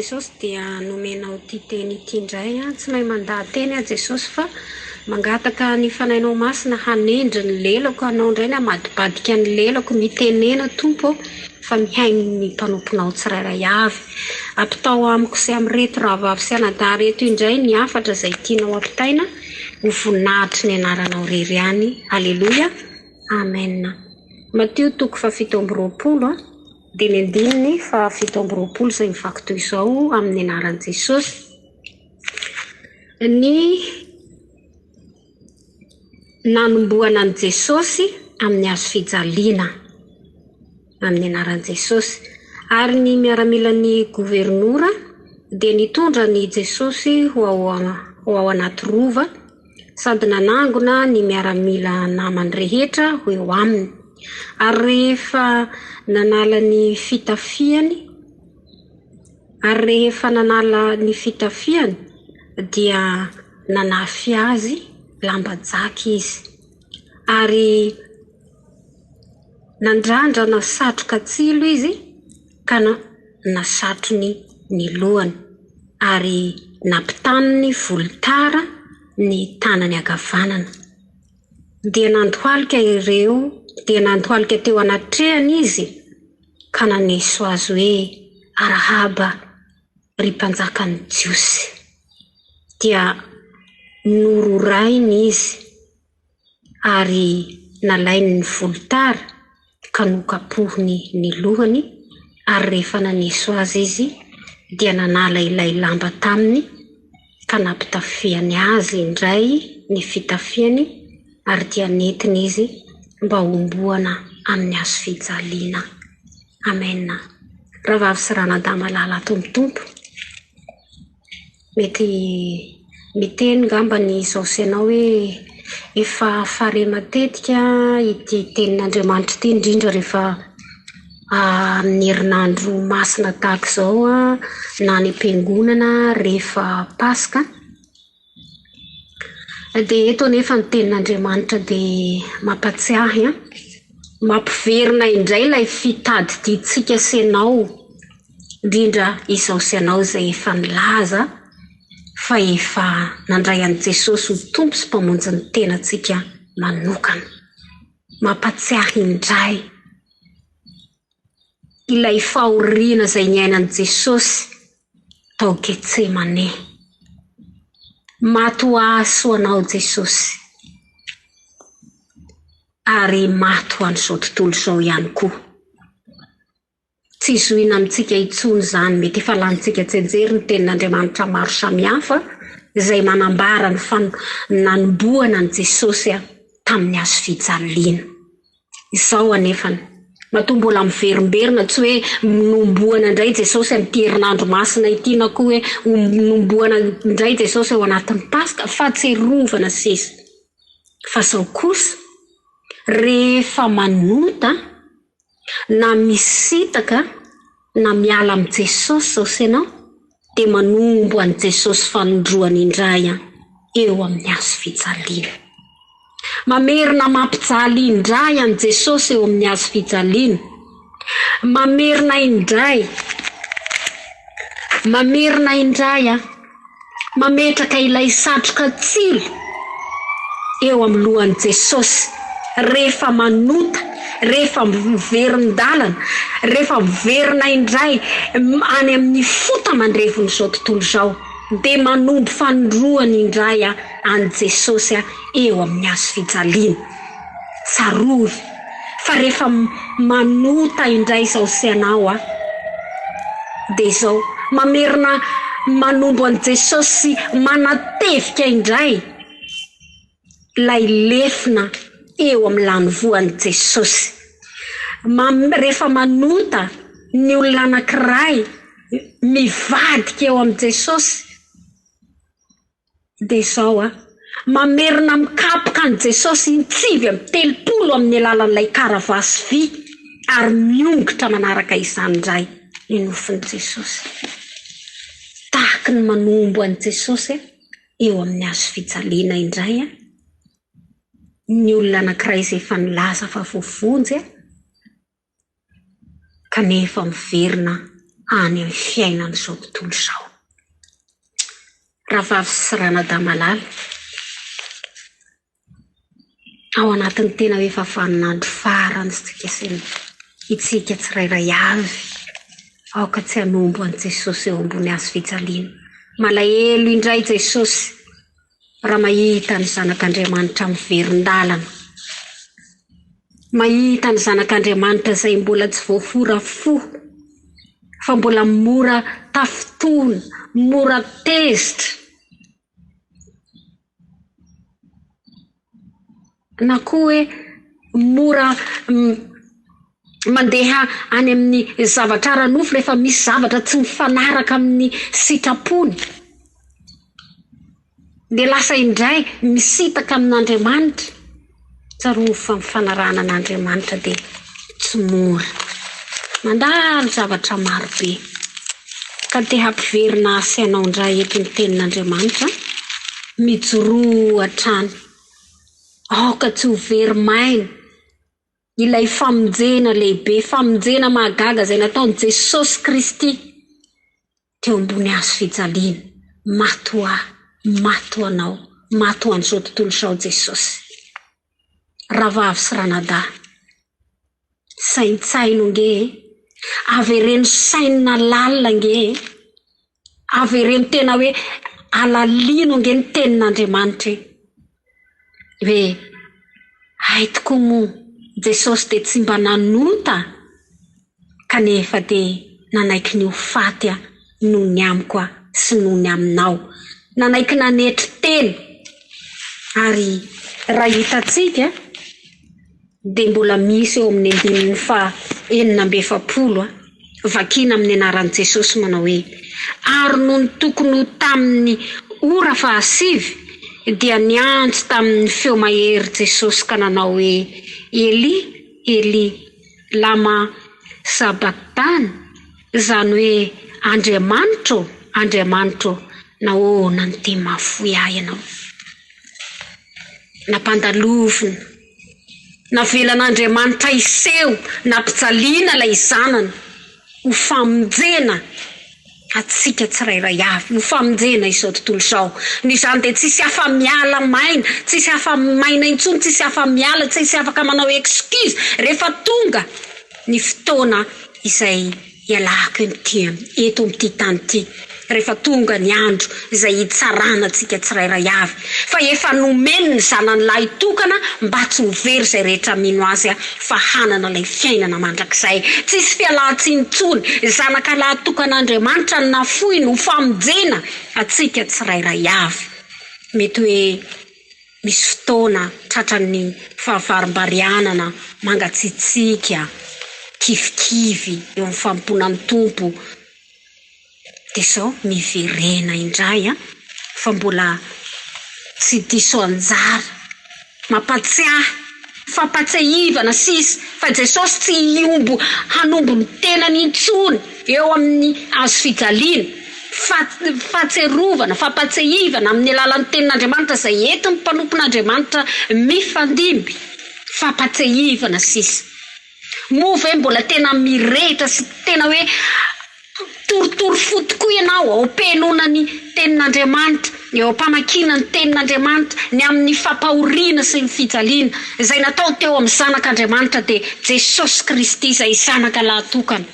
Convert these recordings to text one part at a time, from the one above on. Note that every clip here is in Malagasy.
Jesosy dia nomenao ty teny ity indray tsy mahay mandahateny Jesosy fa mangataka ny fanainao masina hanendry ny lelako anao indray ny hamadibadika ny lelako mitenena tompo fa mihaino ny mpanomponao tsirairay avy apitao amiko sy amreto rahavavy sy anadareto indray ny afatra izay tianao ampitaina ho voninahitry ny anaranao rery ihany. Alleluia, amen. Mateo 7:20 dia ny andininy 7:20 izay mivaky toy izao amin'ny anaran'i Jesosy. Ny nanomboana an' Jesosy amin'ny hazo fijaliana amin'ny anaran'i Jesosy, ary ny miaramila ny gouvernoura dia nitondra ny Jesosy ho ao anaty rova sady nanangona ny miaramila namany rehetra ho eo aminy. Ary rehefa nanala ny fitafiany dia nanafy azy lambajaky izy ary nandrandrana satroka tsilo izy ka nasatrony ny lohany ary nampitaniny volotara ny tanany ankavanana. Dia nandohalika teo anatrehany izy ka naneso azy hoe Arahaba ry mpanjakan'ny Jiosy. Dia nororainy izy ary nalainy ny volotara ka nokapohiny ny lohany, ary rehefa naneso azy izy dia nanala ilay lamba taminy ka nampitafiany azy indray ny fitafiany ary dia netiny izy mba homboana amin'ny hazo fijaliana. Amen. Rahavavy sy ranadama lala tompotompo, mety miteny ngamba ny izao senao hoe efa fare matetika ity tenin'Andriamanitra ity, indrindra rehefa amin'ny herinandro masina tahaka izao na ny am-piangonana rehefa Paska. Dia eto nefa ny tenin'Andriamanitra dia mampatsiahy mampiverina indray ilay fitady tiantsika senao, indrindra izao senao izay efa nilaza fa efa nandray an' Jesosy ho tompo sy mpamonjy ny tenantsika manokana. Mampatsiahy indray ilay fahoriana izay niainan' Jesosy tao Getsemane. Maty ho aso anao Jesosy, ary maty ho an'izao tontolo izao ihany koa. Tsy zoina amintsika intsony izany, mety efa lantsika tsenjery ny tenin'Andriamanitra maro samihafa izay manambara ny nanomboana an' Jesosy tamin'ny hazo fijaliana. Izao anefany matoa mbola miverimberina, tsy hoe nomboana indray Jesosy amin'ity herinandro masina ity na koa hoe nomboana indray Jesosy ao anatin'ny Paska, fahatserovana sisa. Fa izao kosa rehefa manota na misitaka na miala amin'i Jesosy izao senao dia manombo an' Jesosy fanondroany indray eo amin'ny hazo fijaliana. Mamerina mampijaly indray an' Jesosy eo amin'ny hazo fijaliana. Mamerina indray mamerina indray mametraka ilay satroka tsilo eo amin'ny lohan'i Jesosy rehefa manota, rehefa miverin-dalana, rehefa miverina indray any amin'ny fota mandrevon'izao tontolo izao, dia manombo fanondroany indray any Jesosy eo amin'ny hazo fijaliana. Sarovy fa rehefa manota indray izao sianao dia izao mamerina manombo an Jesosy manatevika indray lay lefina eo amin'ny lanovoan'i Jesosy. Rehefa manota ny olona anankiray mivadika eo amin'ny Jesosy dia izao mamerina mikapoka an Jesosy intsivy amin'ny 30 amin'ny alalan'ilay karavasy vy ary miongotra manaraka izany indray ny nofin'i Jesosy. Tahaka ny manombo an Jesosy eo amin'ny hazo fijaliana indray ny olona anankiray izay efa nilaza fa voavonjy kanefa miverina any amin'ny fiainana izao tontolo izao. Rahavavy sy ranadahy malala, ao anatin'ny tena hoe fahafaninandro farany itsika tsirairay avy aoka tsy hanombo an Jesosy eo ambony hazo fijaliana. Malahelo indray Jesosy raha mahita ny zanak'Andriamanitra miverin-dalana, mahita ny zanak'Andriamanitra izay mbola tsy voafora fo fa mbola mora tafitona, mora tezitra, na koa hoe mora mandeha any amin'ny zavatra ranofo rehefa misy zavatra tsy mifanaraka amin'ny sitrapony, dia lasa indray misitaka amin'Andriamanitra. Tsarovy fa mifanarahana an'Andriamanitra dia tsy mora, mandalo zavatra marobe. Ka te hampiverina asa ianao indray eto ny tenin'Andriamanitra, mijoroa hatrany, aoka tsy ho very maina ilay famonjena lehibe, famonjena mahagaga izay nataon'i Jesosy Kristy teo ambony hazo fijaliana. Mato anao, mato an'izao tontolo izao Jesosy. Rahavavy sy ranadahy, saintsaino nge, avereno saina lalina nge, avereno tena hoe alalino nge ny tenin'Andriamanitra hoe hay tokoa moa Jesosy dia tsy mba nanota kanefa dia nanaiky ny ho faty noho ny amiko sy noho ny aminao, nanaiky nanetry teny. Ary raha hitantsika dia mbola misy eo amin'ny 9:7 vakina amin'ny anaran'i Jesosy manao hoe ary noho ny tokony ho tamin'ny ora fahasivy dia niantso tamin'ny feo mahery Jesosy ka nanao hoe Eli, Eli, lama sabachthani, izany hoe Andriamanitro, Andriamanitro, nahoana ny ty mahafoy ahy ianao. Nampandalovina, navelan'Andriamanitra iseho, nampijaliana ilay zanany, ho famonjena atsika tsirairay avy, ho famonjena izao tontolo izao. Ny zany dia tsisy afa miala maina, tsisy afa maina intsony, tsisy afa miala, tsisy afaka manao excuse rehefa tonga ny fotoana izay ialako eto amin'ity tany ity, rehefa tonga ny andro izay hitsarana atsika tsirairay avy. Fa efa nomeny ny zanany lahy tokana mba tsy ho very izay rehetra mino azy fa hanana ilay fiainana mandrakizay. Tsisy fialan-tsiny intsony, zanakalahy tokan'Andriamanitra ny nafoy no famonjena atsika tsirairay avy. Mety hoe misy fotoana tratran'ny fahavarimbarianana mangatsitsika, kivikivy eo amin'ny fampona amin'ny tompo, dia izao miverena indray fa mbola tsy diso anjara, mampatsiahy, fampatsiahivana sisy fa Jesosy tsy hiombo hanombo ny tenany intsony eo amin'ny hazo fijaliana, fahatserovana, fampatsiahivana amin'ny alalan'ny tenin'Andriamanitra izay entin'ny mpanompon'Andriamanitra mifandimby, fampatsiahivana sisy. Moa ve mbola tena mirehitra sy tena hoe toritory fo tokoa ianao ao penona ny tenin'Andriamanitra eo ampamakina ny tenin'Andriamanitra ny amin'ny fampahoriana sy ny fijaliana izay natao teo amin'ny zanak'Andriamanitra dia Jesosy Kristy izay zanaka lahatokana.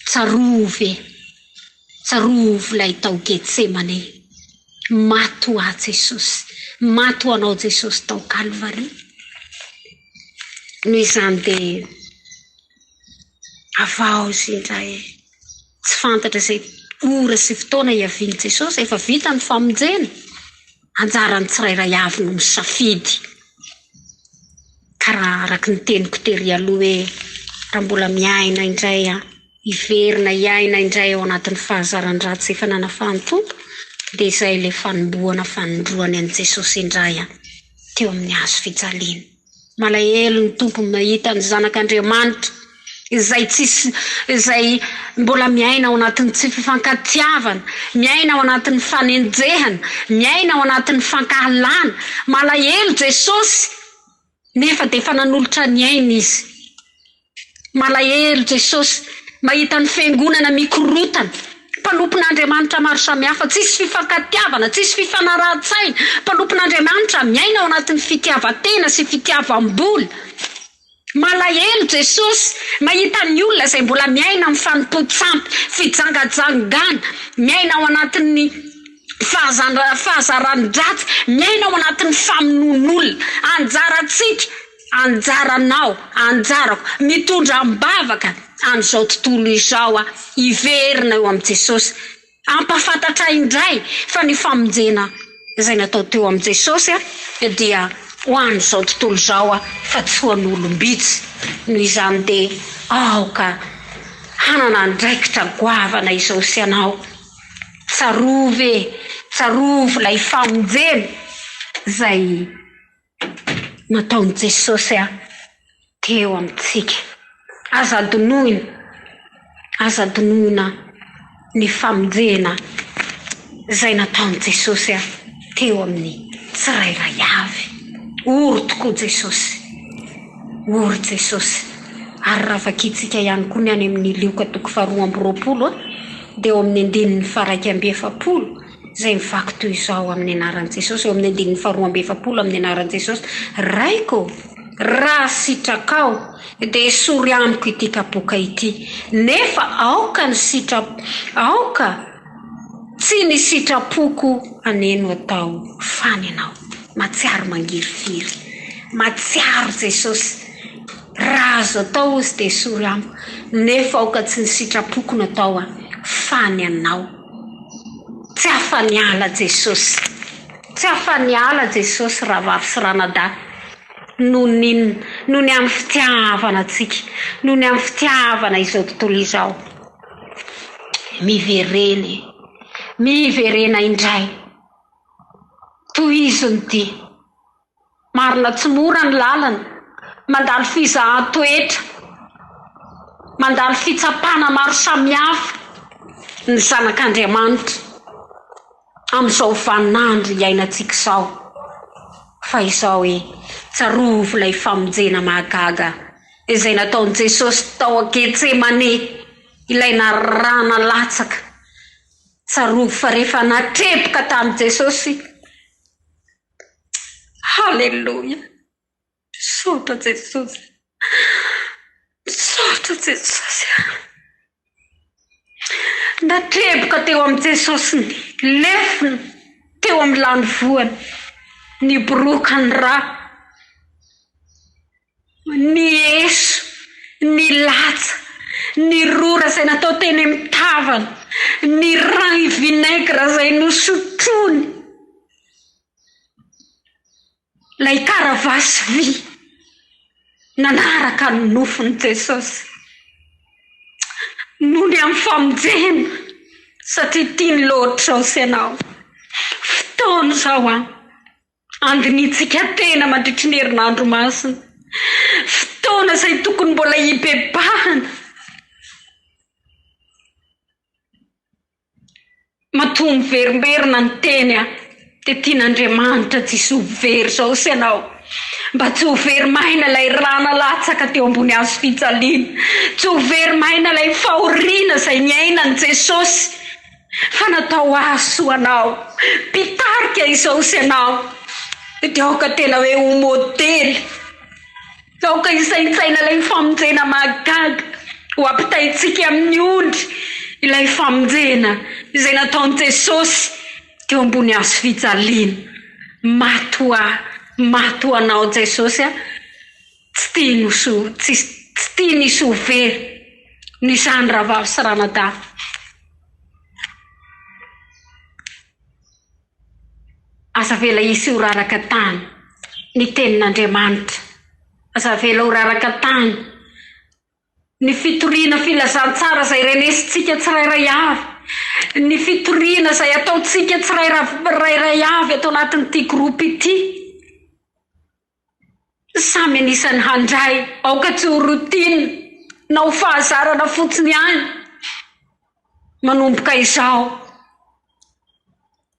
Tsarovy ilay tao Getsemane. Maty ho ahy Jesosy, maty ho anao Jesosy tao Kalvari. Noho izany dia avao izy indray tsy fantatra izay ora sy fotoana iaviany Jesosy efa vita ny famonjena. Anjarany tsirairay avy no misafidy. Karaha araka ny teniko tery aloha hoe raha mbola miaina indray iverina iaina indray ao anatin'ny fahazaran-dratsy efa nanafahany tompo dia izay ilay fanombohana fanondroany an' Jesosy indray teo amin'ny hazo fijaliana. Malahelo ny tompo mahita ny zanak'Andriamanitra izay mbola miaina ao anatin'ny tsy fifankatiavana, miaina ao anatin'ny fanenjehana, miaina ao anatin'ny fankahalana. Malahelo Jesosy nefa dia efa nanolotra ny aina izy. Malahelo Jesosy mahita ny fiangonana mikorotana, mpanompon'Andriamanitra maro samihafa, tsisy fifankatiavana, tsisy fifanarahan-tsaina. Mpanompon'Andriamanitra miaina ao anatin'ny fitiavan-tena sy fitiavam-bola. Malahelo Jesosy mahita ny olona izay mbola miaina amin'ny fanompo-tsampy, fijangajangana, miaina ao anatin'ny fahazaran-dratsy, miaina ao anatin'ny famonon'olona. Anjarantsika, anjaranao, anjarako, mitondra ambavaka amin'izao tontolo izao iverina eo amin'ny Jesosy. Ampafantatra indray fa ny famonjena izay natao teo amin'ny Jesosy dia ho an'izao tontolo izao fa tsy ho an'olombitsy. Noho izany dia aoka hanana andraikitra goavana izao sy anao. Tsarovy ilay famonjena izay nataon'i Jesosy teo amintsika. Aza donoina ny famonjena izay nataon'i Jesosy teo amin'ny tsirairay avy. Ory tokoa Jesosy, ory Jesosy. Ary raha vakitsika ihany koa ny any amin'ny Lioka 2:20 dia eo amin'ny 9:140 izay mivaky toy izao amin'ny anaran'i Jesosy. Eo amin'ny 9:240 amin'ny anaran'i Jesosy. Raiko, raha sitrakao dia esory amiko ity kapoka ity. Nefa aoka tsy ny sitrapoko aneno atao fany anao. Matsiaro mangirifiry, matsiaro Jesosy. Raha azo atao izy dia esory amiko. Nefa aoka tsy ny sitrapoko natao fany anao. Tsy afaniala Jesosy. Tsy afaniala Jesosy raha vavy sy ranadahy. Noho ny amin'ny fitiavana antsika, noho ny amin'ny fitiavana izao tontolo izao. Miverena indray. Tohizony ty. Marina tsy mora ny lalana, mandalo fizahan-toetra, mandalo fitsapana maro samihafa ny zanak'Andriamanitra amin'izao vaninandro iainantsika izao. Fa izao tsarovy ilay famonjena mahagaga izay nataon'i Jesosy tao Getsemane, ilay narana latsaka. Tsarovy fa rehefa natreboka tamin'i Jesosy. Halleluja. Misaotra Jesosy. Misaotra Jesosy. Natreboka teo amin'ny Jesosy ny lefiny teo amin'ny lany voany. Ny boroka ny ra, ny eso, ny latsa, ny rora izay natao teny mitavana, ny rano vinaigre izay nosotrony, lay karavasy vy nanaraka ny nofony Jesosy. Noho ny amin'ny famonjena satria tiany loatra izao sy ianao. Fotoana izao andinitsika tena mandritry ny herinandro masina. Fotoana izay tokony mbola hibebahana. Matombo verimberina ny teny dia tian'Andriamanitra tsy hisy very izao sy ianao. mba tsy ho verimaina ilay rana latsaka teo ambony azo fijaliana, tsy ho verimaina ilay fahoriana izay niainany Jesosy, fa natao azy ho anao, mpitarika Jesosy anao, dia aoka tena hoe ho modely, aoka isaintsaina ilay famonjena mahagaga ho ampitaitsika amin'ny ondry ilay famonjena izay nataony Jesosy teo ambony azo fijaliana. Maty ho anao Jesosy, tsy tia nisy ho very ny zany rahavavy sy ranadava. Aza vela isy ho raraka tany ny tenin'Andriamanitra, aza vela ho raraka tany ny fitoriana filazantsara izay renesitsika tsirairay avy, ny fitoriana izay ataontsika tsirairay avy atao anatin'ity gropy ity, samy anisany handray, aoka tsy ho rotina na ho fahazarana fotsiny ihany. Manomboka izao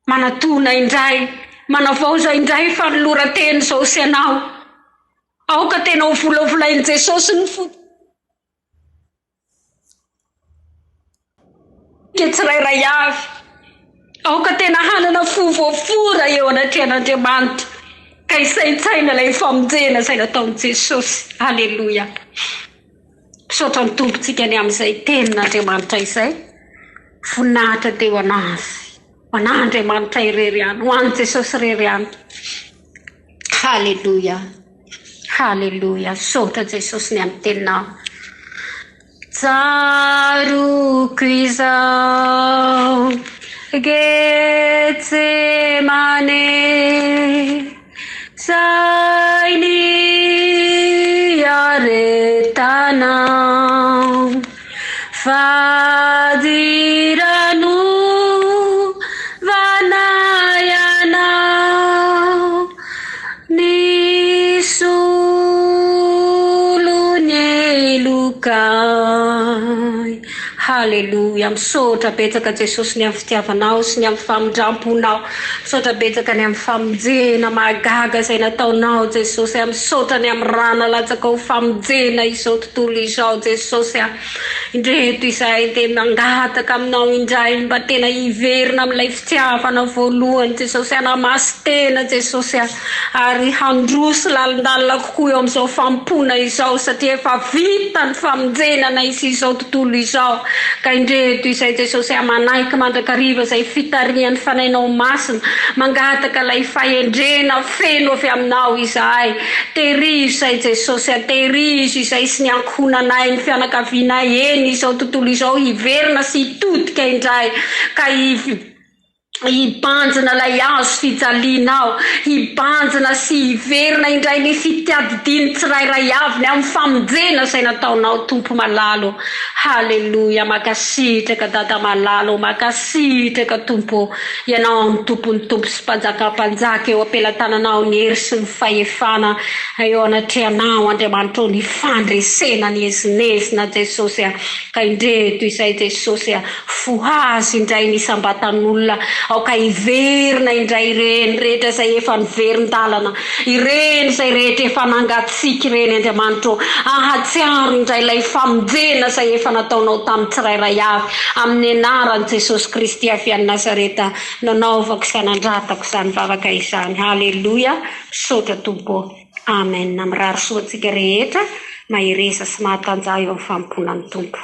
manatona indray, manavaoza indray fanoloran-teny izao sy anao, aoka tena ho volavolain'i Jesosy ny tsirairay avy, aoka tena hanana fovoafora eo anatrehan'Andriamanitra, ka isaintsaina ilay famonjena izay nataon'i Jesosy. Halleloia. Misaotra ny tompontsika ny amin'izay tenin'Andriamanitra izay, voninahitra teo anazy, ho an'Andriamanitra irery ihany, ho an'i Jesosy irery ihany. Halleluia, halleluia. Misaotra Jesosy ny amin'ny teninao. Tsaroko izao Getsemane, zay ny aretanao, fadirano vanayanao, ny solony elokay. Halleluia. Misaotra betsaka Jesosy ny amin'ny fitiavanao sy ny amin'ny famindramponao, misaotra betsaka ny amin'ny famonjena mahagaga izay nataonao Jesosy, misaotra ny amin'ny rana latsaka ho famonjena izao tontolo izao Jesosy. Indreto izay dia mangataka aminao indray mba tena hiverina amin'ilay fitiavana voalohany Jesosy, anamasy tena Jesosy, ary handroso lalindalina kokoa eo amin'izao fampona izao, satria efa vita ny famonjenana izy izao tontolo izao. Ka indreto izay Jesosy manaiky mandrakariva izay fitarian'ny fanainao masina, mangataka ilay fahendrena feno avy aminao izay, terizo izay Jesosy, terizo izay sy ny ankohonanay ny fianakavianay eny izao tontolo izao, hiverina sy hitodika indray, ka hibanjina ilay azo fijalianao, hibanjina sy hiverina indray ny fitiadidiny tsirairay avy ny amin'ny famonjena izay nataonao Tompo malalo. Halleluia. Makasitraka Dada malalo, makasitraka Tompo, ianao ny tompony tompo sy mpanjakampanjaka eo ampelantananao ny hery sy ny fahefana eo anatrehanao Andriamanitra, ny fandresena ny ezinezina Jesosy. Ka indreto izay Jesosy, fohazy indray ny sambatan'olona, aoka hiverina indray ireny rehetra izay efa niverin-dalana, ireny izay rehetra efa nangatsika ireny Andriamanitra, ahatsiaro indray ilay famonjena izay efa nataonao tamin'ny tsirairay avy, amin'ny anaran'i Jesosy Kristy avy any Nazareta, nanaovako sy nandratak izany vavaka izany. Halleluia. Misaotra Tompo. Amen. Mirary soa antsika rehetra, mahiresa sy mahatanjah eo amin'ny famponan'ny Tompo.